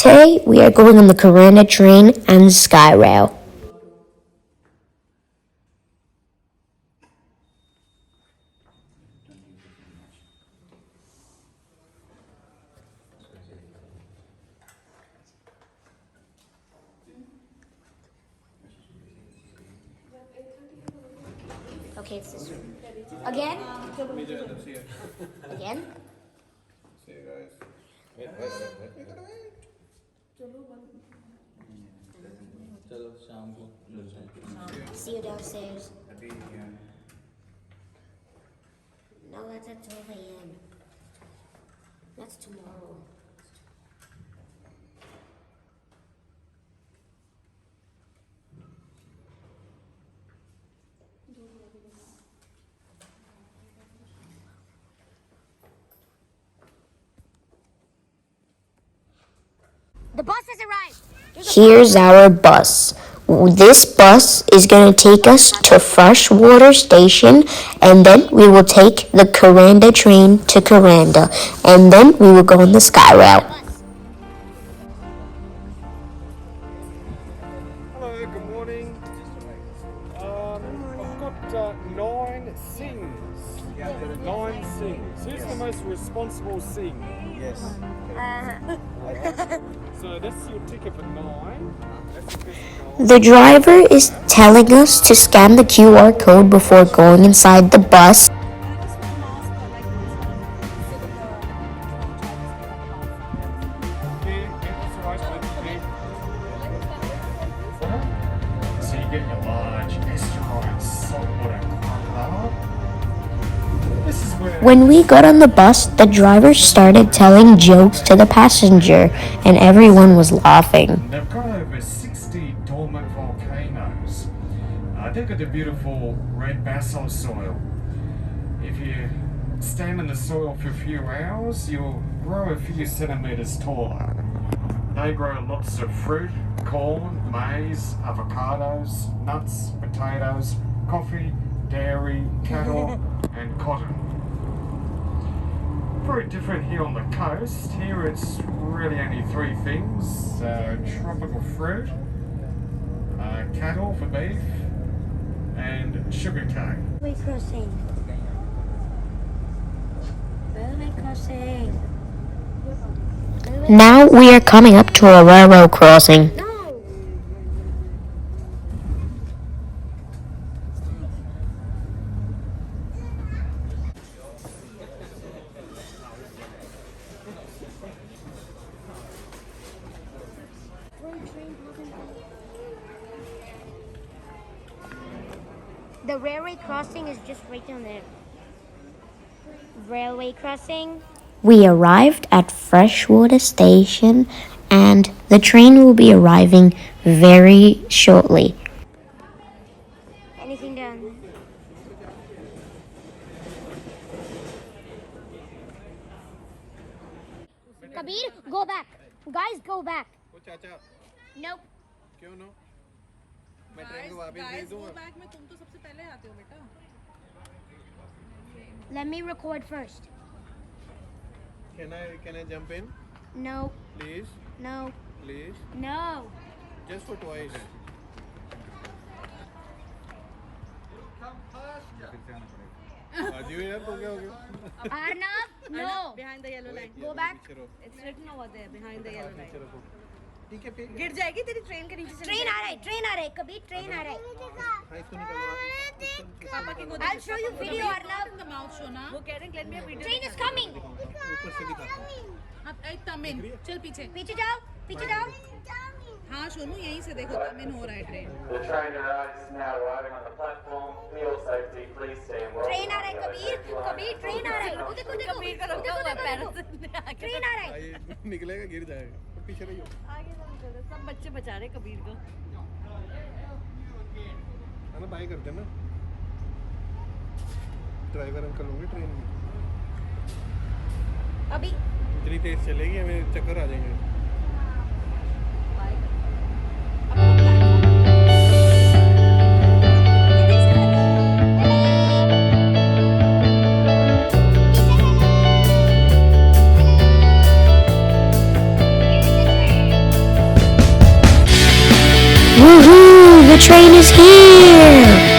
Today, we are going on the Kuranda train and Sky Rail. Okay, it's this one. Again? Again? See you downstairs. No, that's at 12 a.m. That's tomorrow. The bus has arrived. Here's our bus. This bus is going to take us to Freshwater Station, and then we will take the Kuranda train to Kuranda, and then we will go on the Sky Rail. Hello, good morning. I've got 9 sings. 9 sings. Who's the most responsible sing? Yes. So that's your ticket for 9. That's the first The driver is telling us to scan the QR code before going inside the bus. So you get your large estuarine saltwater crocodile. This is where When we got on the bus, the driver started telling jokes to the passenger, and everyone was laughing. they've got over 60 dormant volcanoes. They've got the beautiful red basalt soil. If you stand in the soil for a few hours, you'll grow a few centimeters taller. They grow lots of fruit, corn, maize, avocados, nuts, potatoes, coffee, dairy, cattle, and cotton. Very different here on the coast. Here it's really only 3 things. Tropical fruit, cattle for beef, and sugarcane. Railway crossing. Railway crossing. Now we are coming up to a railroad crossing. The railway crossing is just right down there. Railway crossing. We arrived at Freshwater Station, and the train will be arriving very shortly. Anything down there? Kabir, go back. Guys, go back. Nope. क्यों no? मैं train को वापस भेज दूंगा। Bag में तुम तो सबसे पहले आते हो बेटा। Let me record first. Can I jump in? No, Please, no, please. no. Just for twice. आदियो यार तो क्या हो गया? Arnav, no. Behind the yellow line. Go back. It's written over there behind the yellow line. ठीक है फिर। गिर जाएगी तेरी ट्रेन के नीचे से। Train आ रहा है, कभी train आ रहा है. हाँ इसको निकालो। पापा की गोद I'll show you video, Arnav. the mouth show ना। वो कह रहे हैं ग्लेन भैया वीडियो। Train is coming. ऊपर से दिखाता हूँ। अब एक तमिन चल पीछे। पीछे जाओ, पीछे जाओ. हाँ सोनू यहीं से देखो तमिन हो रहा है train. The train is now arriving on the platform. For your safety, please stand well. Train आ रहा है, कबीर train आ रहा है. वो देखो, कबीर का रुका हुआ है पैरों से आगे। train आ रहा है. ये निकलेगा गिर जाएगा। पीछे रहियो। आगे सब बच्चे बचा रहे कबीर को। है ना बाय कर देना। ड्राइवर अंकल होंगे ट्रेन में। अभी इतनी तेज चलेगी हमें चक्कर आ जाएंगे। Woohoo! The train is here!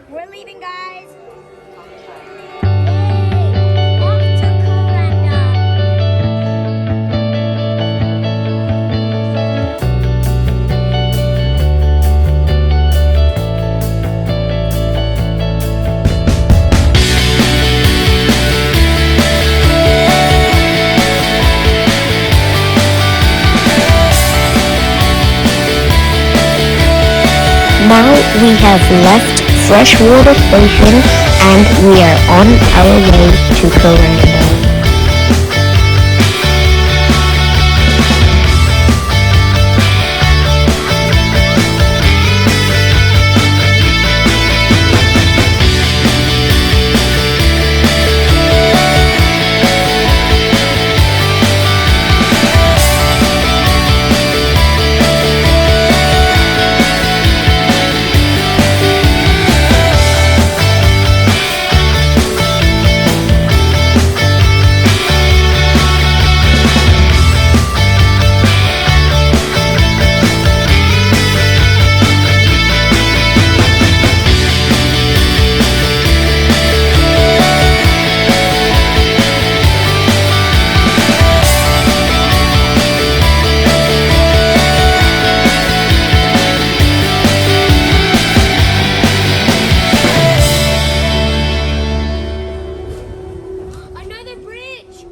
We're leaving, guys. Yay! Off to Kuranda. Now we have left Freshwater Station and we are on our way to Kuranda. Another bridge.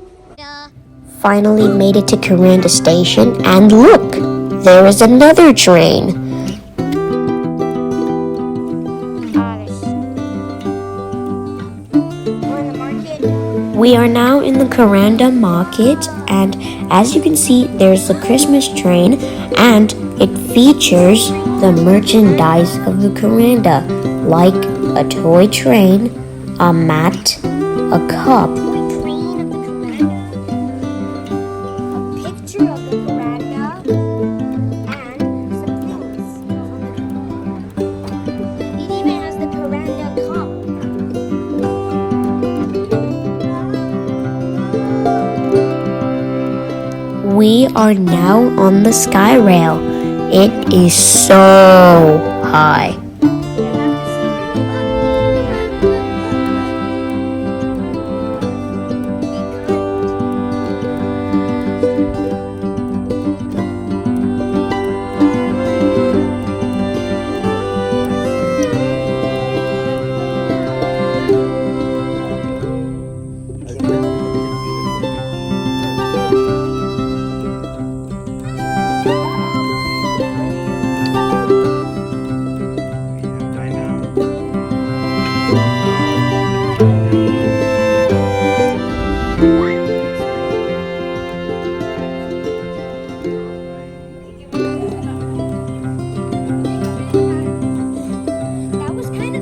Finally made it to Kuranda Station and look! There is another train! We're in the market. We are now in the Kuranda market and as you can see there's the Christmas train and it features the merchandise of the Kuranda like a toy train, a mat, a cup, Train of the Kuranda. A picture of the Kuranda. And some things. It even has the Kuranda cup. We are now on the sky rail. It is so high.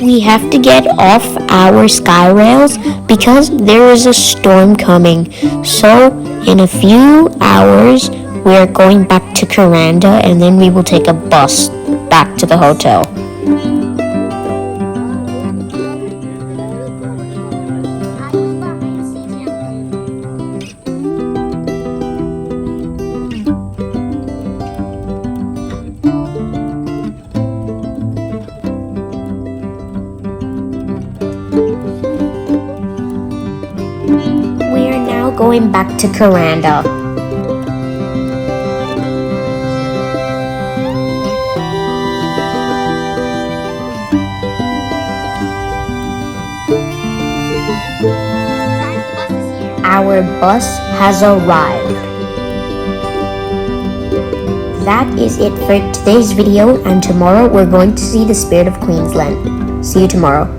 We have to get off our sky rails because there is a storm coming. So in a few hours we are going back to Kuranda and then we will take a bus back back to the hotel. We are now going back to Kuranda. Our bus has arrived. That is it for today's video, and tomorrow we're going to see the Spirit of Queensland. See you tomorrow.